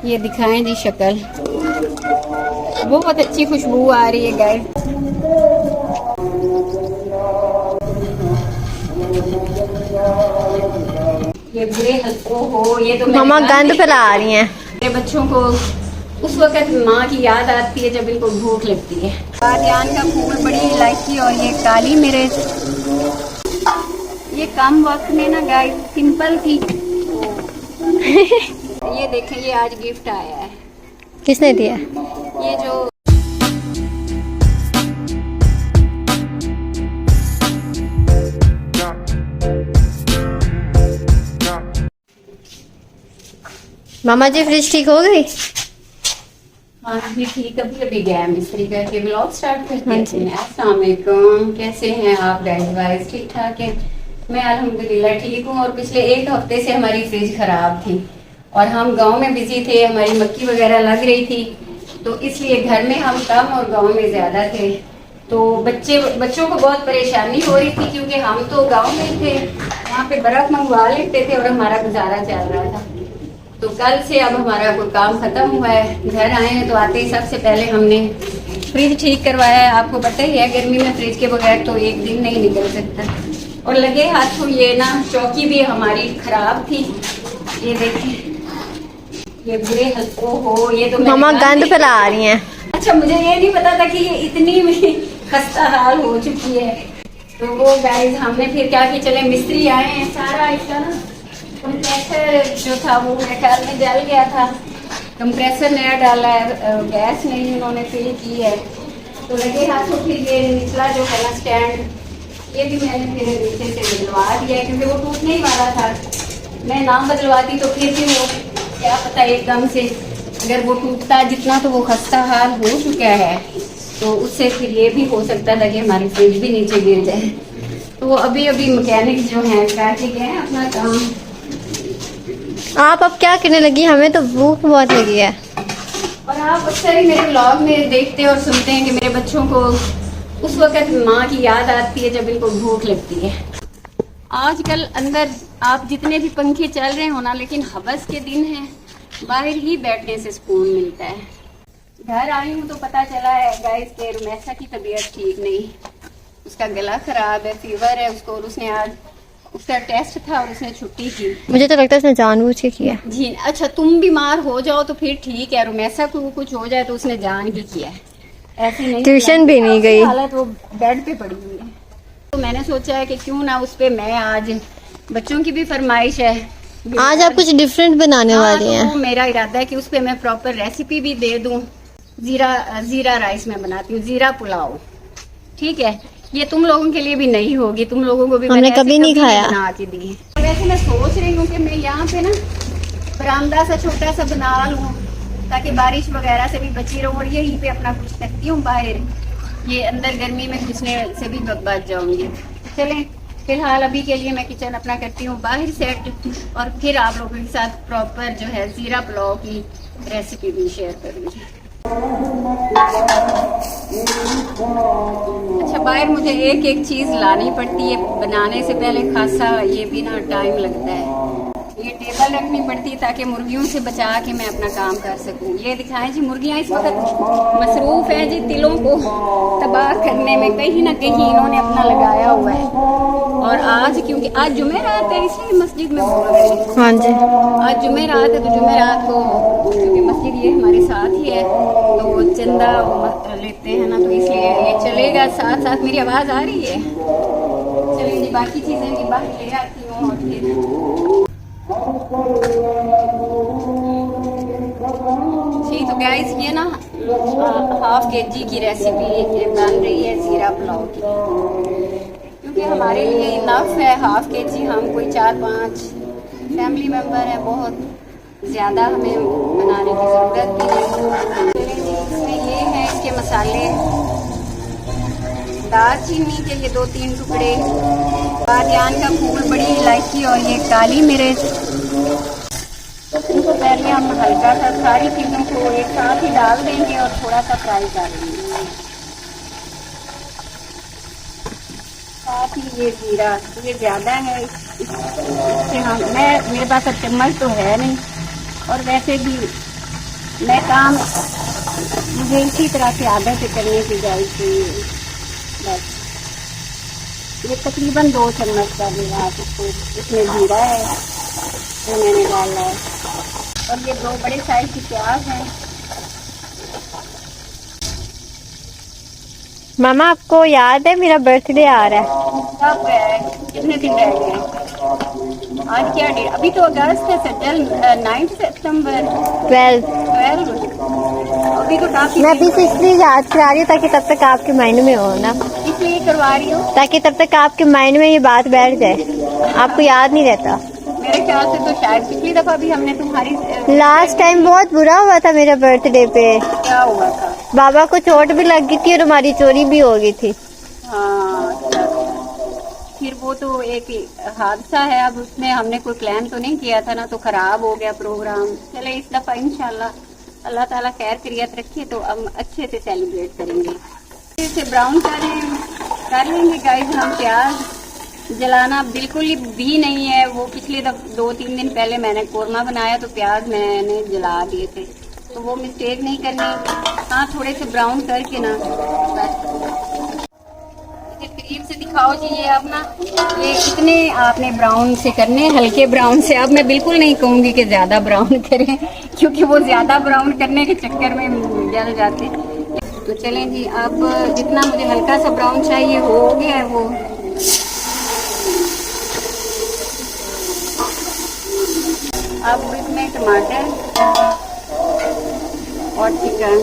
ये दिखाएं जी शक्ल, बहुत अच्छी खुशबू आ रही है गाइस। ये बुरे हल्कों हो, ये तो मेरे बच्चों को उस वक्त माँ की याद आती है जब इनको भूख लगती है। बादियान का फूल, बड़ी इलायची और ये काली मिर्च, ये कम वक्त में ना गाइस सिंपल थी। ये देखें, ये आज गिफ्ट आया है। किसने दिया? ये जो मामा जी फ्रिज ठीक हो गई? हाँ जी ठीक, अभी अभी गया मिस्त्री करके। ब्लॉग स्टार्ट करते हाँ हैं। अस्सलाम वालेकुम, कैसे हैं आप गाइस? ठीक ठाक है। मैं अल्हम्दुलिल्लाह ठीक हूँ। और पिछले एक हफ्ते से हमारी फ्रिज खराब थी और हम गांव में बिजी थे, हमारी मक्की वगैरह लग रही थी, तो इसलिए घर में हम कम और गांव में ज्यादा थे। तो बच्चों को बहुत परेशानी हो रही थी क्योंकि हम तो गांव में थे, वहाँ पे बर्फ मंगवा लेते थे और हमारा गुजारा चल रहा था। तो कल से अब हमारा कोई काम खत्म हुआ है, घर आए हैं तो आते ही सबसे पहले हमने फ्रिज ठीक करवाया है। आपको पता ही है गर्मी में फ्रिज के बगैर तो एक दिन नहीं निकल सकता। और लगे हाथों ये ना चौकी भी हमारी खराब थी। ये देखिए, ये बुरे हल्कों हो, ये तो मामा गंद फैला रही हैं। अच्छा, मुझे ये नहीं पता था कि ये इतनी में खस्ता हाल हो चुकी है। तो वो गाइस हमने फिर क्या कि चले मिस्त्री आए हैं, सारा इसका ना कंप्रेसर जो था वो मेरे ख्याल में जल गया था। कंप्रेसर नया डाला है, गैस नहीं उन्होंने फिल की है। तो लगे हाथों फिर ये निचला जो है ना स्टैंड, ये भी मैंने फिर नीचे से बदलवा दिया क्योंकि वो टूटने ही वाला था। मैं ना बदलवाती तो फिर भी वो क्या पता एकदम से अगर वो टूटता, जितना तो वो खस्ता हाल हो चुका है, तो उससे फिर ये भी हो सकता था कि हमारी फ्रिज भी नीचे गिर जाए। तो अभी अभी मैकेनिक जो है करके गए हैं अपना काम। आप अब क्या करने लगी? हमें तो भूख बहुत लगी है। और आप अक्सर ही मेरे ब्लॉग में देखते और सुनते हैं कि मेरे बच्चों को उस वक्त माँ की याद आती है जब इनको भूख लगती है। आजकल अंदर आप जितने भी पंखे चल रहे हो ना, लेकिन हवस के दिन हैं, बाहर ही बैठने से सुकून मिलता है। घर आई हूँ तो पता चला है गाइस के रुमैसा की तबीयत ठीक नहीं, उसका गला खराब है, फीवर है उसको, और उसने आज उसका टेस्ट था और उसने छुट्टी की। मुझे तो लगता है उसने जानबूझ के किया। जी अच्छा, तुम बीमार हो जाओ तो फिर ठीक है, रुमैसा को कुछ हो जाए तो उसने जान भी किया है, ऐसी नहीं ट्यूशन भी नहीं गई, हालत वो बेड पे पड़ी हुई है। तो मैंने सोचा है कि क्यों ना उस पे मैं आज, बच्चों की भी फरमाइश है, आज आप कुछ डिफरेंट बनाने वाली हैं। तो मेरा इरादा है कि उस पे मैं प्रॉपर रेसिपी भी दे दूं। जीरा राइस मैं बनाती हूँ, जीरा पुलाव, ठीक है। ये तुम लोगों के लिए भी नहीं होगी, तुम लोगों को भी हमने कभी नहीं खाया। बना के दी है। वैसे मैं सोच रही हूँ कि मैं यहाँ पे ना बरामदा सा छोटा सा बना लूँ ताकि बारिश वगैरह से भी बची रहूँ, और यहीं पे अपना कुछ करती हूँ बाहर, ये अंदर गर्मी में घुसने से भी बच जाऊंगी। चलें, फिलहाल अभी के लिए मैं किचन अपना करती हूँ बाहर सेट, और फिर आप लोगों के साथ प्रॉपर जो है जीरा पुलाव की रेसिपी भी शेयर करूँगी। अच्छा, बाहर मुझे एक एक चीज लानी पड़ती है बनाने से पहले, खासा ये भी ना टाइम लगता है। ये टेबल रखनी पड़ती है ताकि मुर्गियों से बचा के मैं अपना काम कर सकूं। ये दिखाएं जी, मुर्गियां इस वक्त मसरूफ हैं जी तिलों को तबाह करने में, कहीं ना कहीं इन्होंने अपना लगाया हुआ है। और आज क्योंकि आज जुमेरात है इसलिए मस्जिद में बोल रहे हैं। हाँ जी, आज जुमेरात है तो जुमेरात को क्योंकि मस्जिद ये हमारे साथ ही है तो चंदा लेते हैं ना, तो इसलिए ये चलेगा साथ साथ। मेरी आवाज आ रही है? चलिए जी, बाकी चीजें भी बाहर ले आती हूँ और फिर जी। तो गाइस ये ना हाफ केजी की रेसिपी बन रही है जीरा पुलाव की, क्योंकि हमारे लिए इनफ है हाफ केजी। हम कोई 4-5 फैमिली मेंबर है, बहुत ज़्यादा हमें बनाने की ज़रूरत भी नहीं। चलिए जी, इसमें ये है इसके मसाले, दालचीनी के ये 2-3 टुकड़े, बादियान का फूल, बड़ी इलायची और ये काली मिर्च। इनको पहले हम हल्का सा सारी चीज़ों को एक साथ ही डाल देंगे और थोड़ा सा फ्राई कर लेंगे। साथ ही ये जीरा, ये ज़्यादा है इससे हम मेरे पास अब चम्मच तो है नहीं, और वैसे भी मैं काम मुझे इसी तरह से आदत से करने की जायज़ चाहिए। बस ये तकरीबन 2 चम्मच का भी आप इसको, इसमें जीरा है जो मैंने डाला है, और ये 2 बड़े साइज की प्याज हैं। मामा आपको याद है मेरा बर्थडे आ रहा है? कब है? कितने दिन रह गए? आज क्या डेट? अभी तो अगस्त है सज्जल, 9 सितंबर 12। 12। अभी तो काफी मैं अभी से इसलिए याद करा रही हूँ ताकि तब तक आपके माइंड में हो ना, इसलिए करवा रही हूँ ताकि तब तक आपके माइंड में ये बात बैठ जाए। आपको याद नहीं रहता। मेरे ख्याल से तो शायद पिछली दफा भी हमने तुम्हारी लास्ट टाइम बहुत बुरा हुआ था मेरे बर्थडे पे। क्या हुआ था? बाबा को चोट भी लग गई थी और हमारी चोरी भी हो गई थी। हाँ, फिर वो तो एक हादसा है। अब उसमें हमने कोई प्लान तो नहीं किया था ना, तो खराब हो गया प्रोग्राम। चले इस दफा इंशाल्लाह अल्लाह ताला खैर खैरियत रखे तो हम अच्छे से सेलिब्रेट करेंगे। इसे ब्राउन कर लेंगे गाइस। हम प्याज जलाना बिल्कुल भी नहीं है। वो पिछले 2-3 दिन पहले मैंने कोरमा बनाया तो प्याज मैंने जला दिए थे, तो वो मिस्टेक नहीं करनी। हाँ, थोड़े से ब्राउन करके ना, करीब से दिखाओ जी। ये अब ना, ये कितने आपने ब्राउन से करने, हल्के ब्राउन से। अब मैं बिल्कुल नहीं कहूँगी कि ज़्यादा ब्राउन करें, क्योंकि वो ज़्यादा ब्राउन करने के चक्कर में जल जाते। तो चलें जी, अब जितना मुझे हल्का सा ब्राउन चाहिए हो गया है वो। अब इसमें टमाटर और चिकन,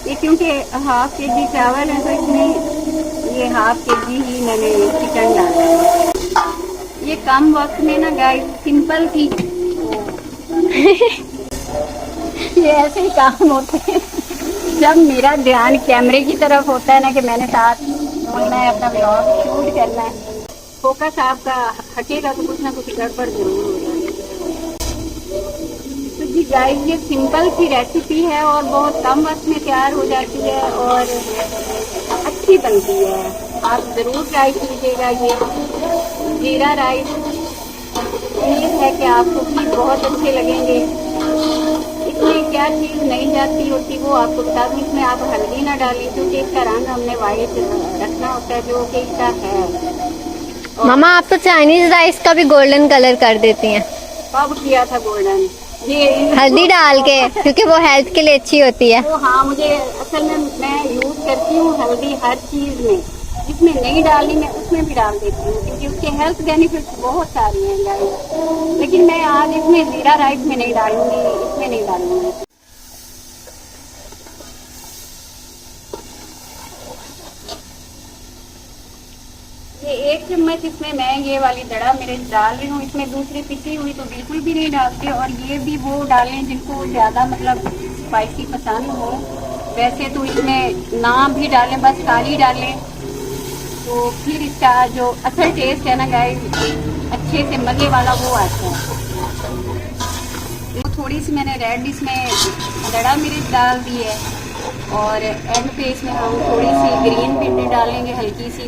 ये क्योंकि हाफ केजी चावल है तो इसमें ये हाफ केजी ही मैंने चिकन डाला है। ये कम वक्त में ना गाइस सिंपल थी ये ऐसे ही काम होते हैं जब मेरा ध्यान कैमरे की तरफ होता है ना, कि मैंने साथ बोलना है, अपना व्लॉग शूट करना है, फोकस आपका हटेगा तो कुछ ना कुछ गड़बड़ जरूर हो जाएगी। तो जी गाइस, ये सिंपल सी रेसिपी है और बहुत कम वक्त में तैयार हो जाती है और अच्छी बनती है। आप ज़रूर ट्राई कीजिएगा ये जीरा राइस। उम्मीद है कि आपको भी बहुत अच्छे लगेंगे। इसमें क्या चीज़ नहीं जाती होती वो आपको बता दूँ। इसमें आप हल्दी ना डालें क्योंकि इसका रंग हमने वाइट रखना होता है, जो कि इसका है। मामा आप तो चाइनीज राइस का भी गोल्डन कलर कर देती हैं। कब किया था गोल्डन? ये हल्दी डाल के, क्योंकि वो हेल्थ के लिए अच्छी होती है। तो हाँ, मुझे असल में मैं यूज करती हूँ हल्दी हर चीज में। जिसमें नहीं डालनी मैं उसमें भी डाल देती हूँ, क्योंकि उसके हेल्थ बेनिफिट्स बहुत सारी हैं गाइस। लेकिन मैं आज इसमें जीरा राइस में नहीं डालूंगी, इसमें नहीं डालूंगी। ये 1 चम्मच इसमें मैं ये वाली दड़ा मिर्च डाल रही हूँ। इसमें दूसरी पिसी हुई तो बिल्कुल भी नहीं डालते, और ये भी वो डालें जिनको ज़्यादा मतलब स्पाइसी पसंद हो। वैसे तो इसमें ना भी डालें, बस काली डालें, तो फिर इसका जो असल टेस्ट है ना गाइस, अच्छे से मज़े वाला वो आता है। तो थोड़ी सी मैंने रेड इसमें दड़ा मिर्च डाल दी है, और एंड पे इसमें हम थोड़ी सी ग्रीन भिंडी डालेंगे, हल्की सी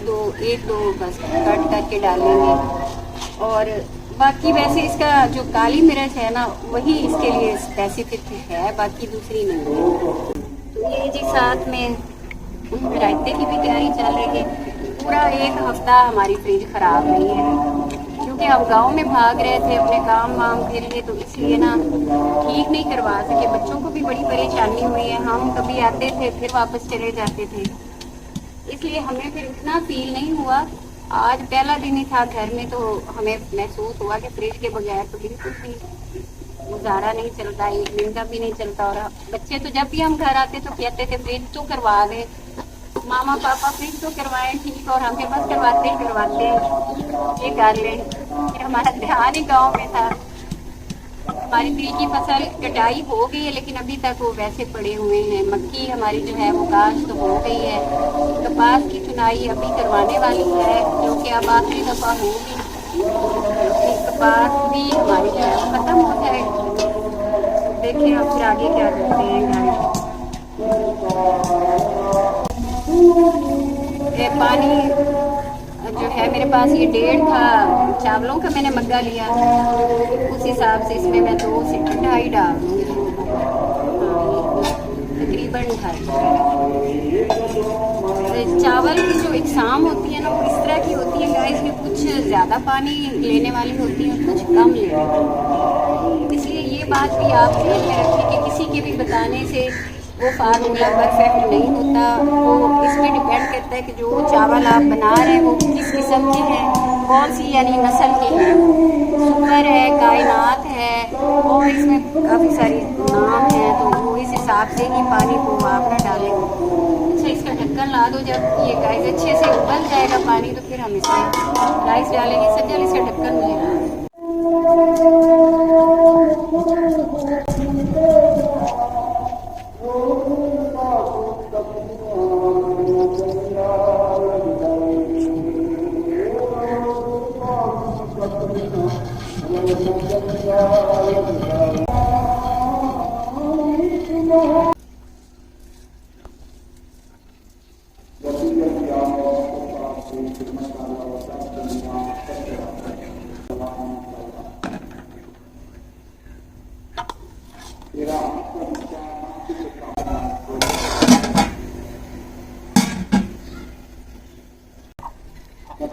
1-2 बस कट करके डालेंगे। और बाकी वैसे इसका जो काली मिर्च है ना, वही इसके लिए स्पेसिफिक है, बाकी दूसरी नहीं है। तो ये जी साथ में रायते की भी तैयारी चल रही है। पूरा 1 हफ्ता हमारी फ्रिज खराब नहीं है, क्योंकि हम गांव में भाग रहे थे अपने काम वाम के लिए, तो इसलिए ना ठीक नहीं करवा सके। बच्चों को भी बड़ी परेशानी हुई है। हम कभी आते थे फिर वापस चले जाते थे, इसलिए हमें फिर इतना फील नहीं हुआ। आज पहला दिन ही था घर में, तो हमें महसूस हुआ कि फ्रिज के बगैर तो बिल्कुल भी गुजारा नहीं चलता, 1 दिन का भी नहीं चलता। और बच्चे तो जब भी हम घर आते तो कहते थे फ्रिज तो करवा दे, मामा पापा फ्रिज तो करवाएं ठीक, और हमें बस करवाते ये कर लें। फिर हमारा ध्यान ही गाँव में था। हमारी तिल की फसल कटाई हो गई है, लेकिन अभी तक वो वैसे पड़े हुए हैं। मक्की हमारी जो है वो काश्त तो हो गई है। कपास की चुनाई अभी करवाने वाली है, जो कि अब आखिरी दफा होगी। कपास भी हमारी जो है खत्म हो जाएगी। देखिए हम फिर आगे क्या करते हैं। ये पानी जो है मेरे पास ये 1.5 था चावलों का मैंने मग्गा लिया, उस हिसाब से इसमें मैं 2 से 2.5 डाल दूँगी। तकरीबन 2.5। चावल की जो इकसाम होती है ना वो इस तरह की होती है गाइस, में कुछ ज़्यादा पानी लेने वाली होती है, कुछ कम लेने वाली। इसलिए ये बात भी आप ध्यान में रखें कि किसी के भी बताने से वो फार्मूला परफेक्ट नहीं होता। वो इस पर डिपेंड करता है कि जो चावल आप बना रहे हैं वो किस किस्म के हैं, कौन सी यानी नस्ल के हैं, सुपर है, कायनात है, और इसमें काफ़ी सारी नाम हैं। तो वो इस हिसाब से ही पानी को आप ना डालें। अच्छा, इसका ढक्कन ला दो। जब ये गाइस अच्छे से उबल जाएगा पानी तो फिर हम इसमें राइस डालेंगे। सज्जल इसका ढक्कन मुझे ला दो।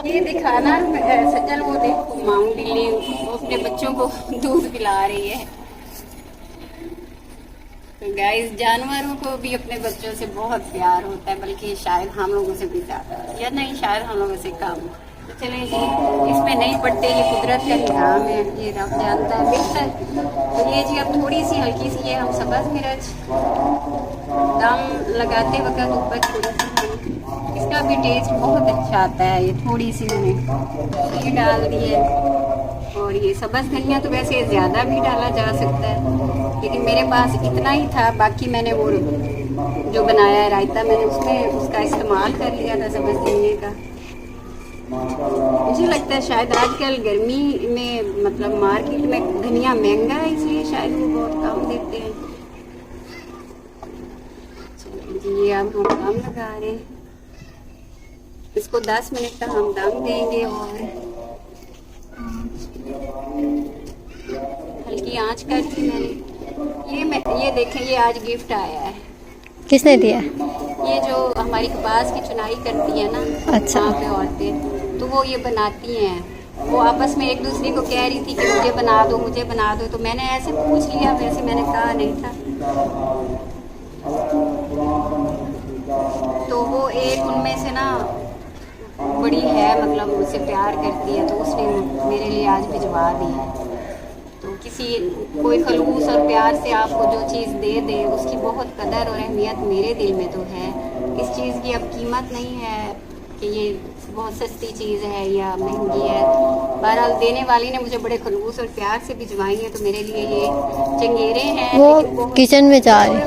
ये दिखाना सज्जल, वो देखो माऊ बिल्ली अपने बच्चों को दूध पिला रही है। तो गाइस, जानवरों को भी अपने बच्चों से बहुत प्यार होता है, बल्कि शायद हम लोगों से भी ज्यादा, या नहीं शायद हम लोगों से कम। तो चलें जी, इसमें नहीं पड़ते, ये कुदरत का निज़ाम है, ये रब जानता है बेहतर। तो ये जी अब थोड़ी सी हल्की सी ये हम सब्ज़ मिर्च दम लगाते वक्त ऊपर थोड़ी सी, इसका भी टेस्ट बहुत अच्छा आता है। ये थोड़ी सी मैंने ये डाल दी है, और ये सब्ज़ धनिया तो वैसे ज़्यादा भी डाला जा सकता है, लेकिन मेरे पास इतना ही था। बाकी मैंने वो जो बनाया है रायता, मैंने उसमें उसका इस्तेमाल कर लिया था सब्ज़ धनिया का। मुझे लगता है शायद आजकल गर्मी में मतलब मार्केट में धनिया महंगा है, इसलिए शायद वो बहुत कम देते हैं। चलिए जी, अब हम दम लगा रहे हैं। इसको 10 मिनट तक हम दम देंगे, और हल्की आंच कर दी मैंने। ये देखें, ये आज गिफ्ट आया है। किसने दिया? ये जो हमारी कपास की चुनाई करती है ना, अच्छा, वहाँ पे औरतें, तो वो ये बनाती हैं। वो आपस में एक दूसरे को कह रही थी कि मुझे बना दो, मुझे बना दो। तो मैंने ऐसे पूछ लिया, वैसे मैंने कहा नहीं था। तो वो एक उनमें से ना बड़ी है, मतलब मुझसे प्यार करती है, तो उसने मेरे लिए आज भिजवा दी। तो कोई खलूस और प्यार से आपको जो चीज़ दे दे, उसकी बहुत कदर और अहमियत मेरे दिल में तो है। इस चीज़ की अब कीमत नहीं है कि ये बहुत सस्ती चीज़ है या महंगी है। बहरहाल देने वाली ने मुझे बड़े खलूस और प्यार से भिजवाई है, तो मेरे लिए ये चंगेरे हैं। वो किचन में जा रहे,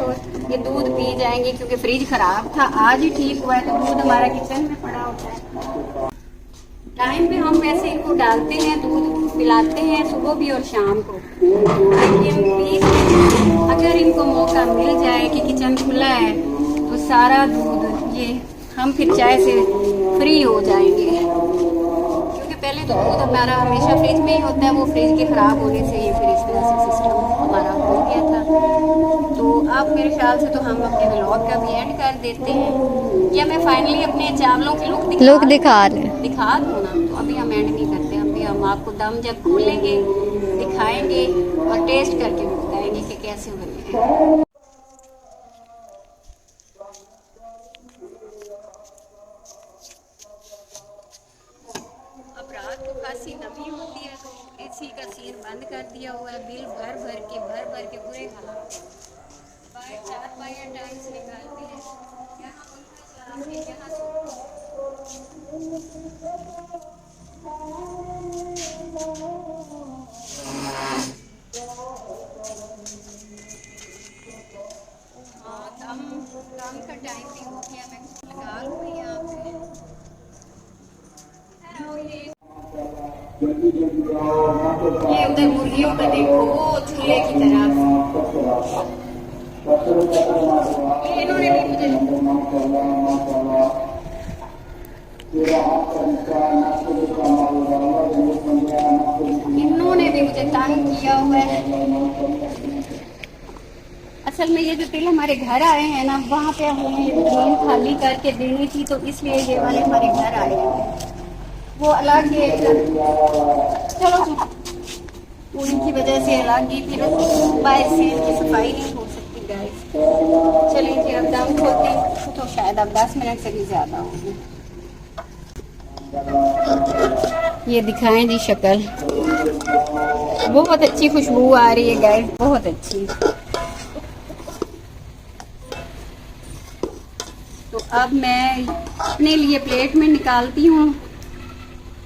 ये दूध पी जाएंगे क्योंकि फ्रिज खराब था, आज ही ठीक हुआ है। तो दूध हमारा किचन में पड़ा होता है। टाइम पे हम वैसे इनको डालते हैं, दूध पिलाते हैं सुबह भी और शाम को। लेकिन प्लीज, अगर इनको मौका मिल जाए कि किचन खुला है तो सारा दूध ये हम फिर चाय से फ्री हो जाएंगे, क्योंकि पहले तो दूध हमारा हमेशा फ्रिज में ही होता है। वो फ्रिज के खराब होने से ये फिर इस तरह से सिस्टम हमारा हो गया था। तो अब मेरे ख्याल से तो हम अपने व्लॉग का भी एंड कर देते हैं, या मैं फाइनली अपने चावलों की लुक दिखा दूँ ना। तो अभी हम एंड नहीं करते, अभी हम आपको दम जब खोलेंगे दिखाएंगे और टेस्ट करके बताएंगे कि कैसे बने हैं। अब रात को खासी नमी होती है, तो एसी का सीन बंद कर दिया हुआ है। बिल भर भर के बुरे हालात। बाहर 4 टाइम्स निकालते हैं, यहाँ पंखा चला के यहाँ दम का टाइम भी हो गया। मैं लगा लूँ यहाँ पे। ये उधर मुर्गियों का देखो, वो चूल्हे की तरफ। ये इन्होंने भी मुझे भी मुझे तंग किया हुआ है। असल में ये जो तिल हमारे घर आए हैं ना, वहाँ पे हमें जमीन खाली करके देनी थी, तो इसलिए ये वाले हमारे घर आए हैं। वो अलग ही चलो पूरी की वजह से अलग ही, फिर बाहर से इनकी सफाई नहीं हो सकती गाइस। चलिए फिर अब दम खोलते हैं, तो शायद अब 10 मिनट से भी ज़्यादा होंगे। ये दिखाएं जी शक्ल, बहुत अच्छी खुशबू आ रही है गाइस, बहुत अच्छी। तो अब मैं अपने लिए प्लेट में निकालती हूँ,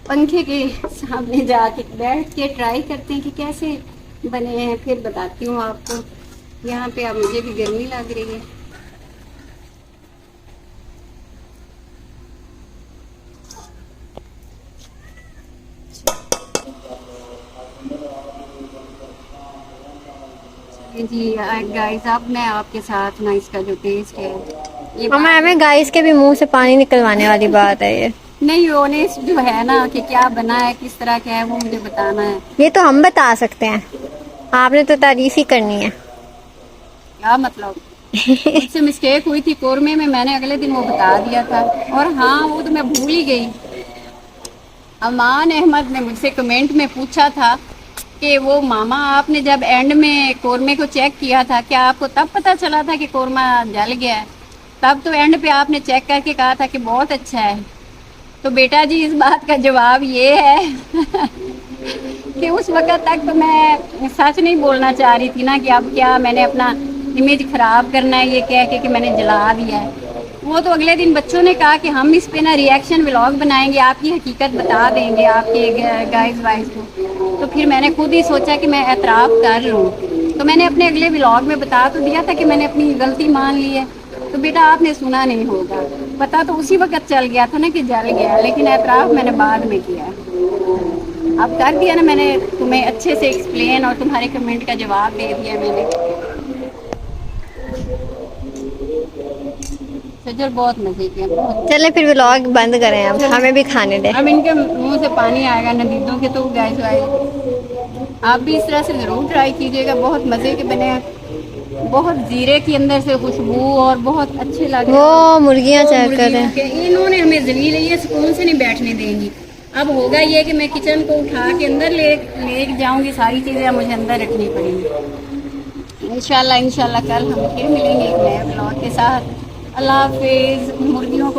पंखे के सामने जाके बैठ के ट्राई करते हैं कि कैसे बने हैं, फिर बताती हूँ आपको। यहाँ पे अब मुझे भी गर्मी लग रही है। जी गाइस, अब मैं आपके साथ ना इसका जो टेस्ट है, ये हमें गाइस के भी मुंह से पानी निकलवाने वाली बात है ये। नहीं, ऑनेस्ट जो है ना कि क्या बना है, किस तरह का है, वो मुझे बताना है। ये तो हम बता सकते हैं, आपने तो तारीफ ही करनी है। क्या मतलब? मुझसे मिस्टेक हुई थी कोरमे में, मैंने अगले दिन वो बता दिया था। और हाँ, वो तो मैं भूल ही गई। अमान अहमद ने मुझसे कमेंट में पूछा था कि वो मामा आपने जब एंड में कोरमे को चेक किया था, क्या आपको तब पता चला था कि कोरमा जल गया है? तब तो एंड पे आपने चेक करके कहा था कि बहुत अच्छा है। तो बेटा जी, इस बात का जवाब ये है कि उस वक्त तक तो मैं सच नहीं बोलना चाह रही थी ना, कि अब क्या मैंने अपना इमेज खराब करना है ये कह के कि मैंने जला दिया है। वो तो अगले दिन बच्चों ने कहा कि हम इस पे ना रिएक्शन व्लॉग बनाएंगे, आपकी हकीकत बता देंगे आपके गाइस वाइस को। तो फिर मैंने खुद ही सोचा कि मैं एतराफ़ कर लूँ। तो मैंने अपने अगले व्लॉग में बता तो दिया था कि मैंने अपनी गलती मान ली है। तो बेटा आपने सुना नहीं होगा, पता तो उसी वक्त चल गया था ना कि जल गया, लेकिन एतराफ़ मैंने बाद में किया। अब कर दिया ना मैंने तुम्हें अच्छे से एक्सप्लेन, और तुम्हारे कमेंट का जवाब दे दिया मैंने। सजल बहुत मजे किया, बहुत। चले फिर व्लॉग बंद करें, अब हमें भी खाने दे। अब इनके मुंह से पानी आएगा नदीदों के। तो गाइस वाइस, आप भी इस तरह से ज़रूर ट्राई कीजिएगा, बहुत मज़े के बने हैं। बहुत जीरे के अंदर से खुशबू और बहुत अच्छे लगे। वो मुर्गियां चेक कर रहे हैं। इन्होंने हमें जलील है, ये सुकून से नहीं बैठने देंगी। अब होगा ये कि मैं किचन को उठा के अंदर ले जाऊंगी, सारी चीज़ें मुझे अंदर रखनी पड़ेंगी। इंशाल्लाह कल हम फिर मिलेंगे एक नए ब्लॉग के साथ। अल्लाह हाफिज़। मुर्गियों को